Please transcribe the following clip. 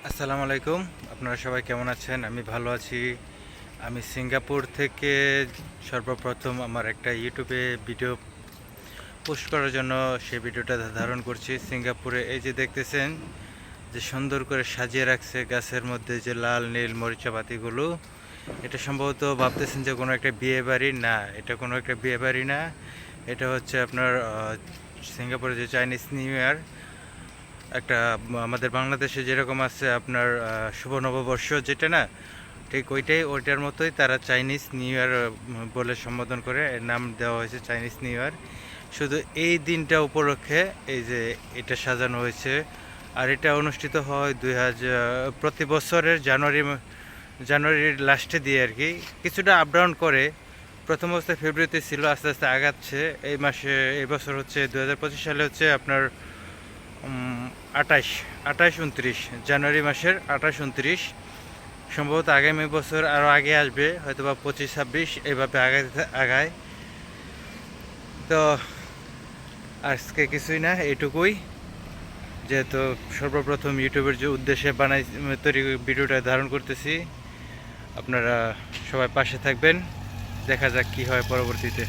আসসালামু আলাইকুম। আপনারা সবাই কেমন আছেন? আমি ভালো আছি। আমি সিঙ্গাপুর থেকে সর্বপ্রথম আমার একটা ইউটিউবে ভিডিও পোস্ট করার জন্য সেই ভিডিওটা ধারণ করছি। সিঙ্গাপুরে এই যে দেখতেছেন যে সুন্দর করে সাজিয়ে রাখছে গাছের মধ্যে যে লাল নীল মরিচা বাতিগুলো, এটা সম্ভবত ভাবতেছেন যে কোনো একটা বিয়ে বাড়ি। না, এটা কোনো একটা বিয়ে বাড়ি না। এটা হচ্ছে আপনার সিঙ্গাপুরে যে চাইনিজ নিউ ইয়ার, একটা আমাদের বাংলাদেশে যেরকম আছে আপনার শুভ নববর্ষ, যেটা না ঠিক ওইটার মতোই তারা চাইনিজ নিউ ইয়ার বলে সম্বোধন করে, এর নাম দেওয়া হয়েছে চাইনিজ নিউ ইয়ার। শুধু এই দিনটা উপলক্ষে এই যে এটা সাজানো হয়েছে। আর এটা অনুষ্ঠিত হয় প্রতি বছরের জানুয়ারির লাস্টে দিয়ে আর কি, কিছুটা আপ ডাউন করে। প্রথম অবস্থায় ফেব্রুয়ারিতে ছিল, আস্তে আস্তে আগাচ্ছে। এই বছর হচ্ছে 2025 সালে হচ্ছে আপনার 28 29 জানুয়ারি মাসের 28 29 সম্ভবত। আগামী বছর আরও আগে আসবে, হয়তো বা 25 26 এইভাবে আগায়। তো আজকে কিছুই না, এইটুকুই। যেহেতু সর্বপ্রথম ইউটিউবের যে উদ্দেশ্যে তৈরি ভিডিওটা ধারণ করতেছি, আপনারা সবাই পাশে থাকবেন। দেখা যাক কী হয় পরবর্তীতে।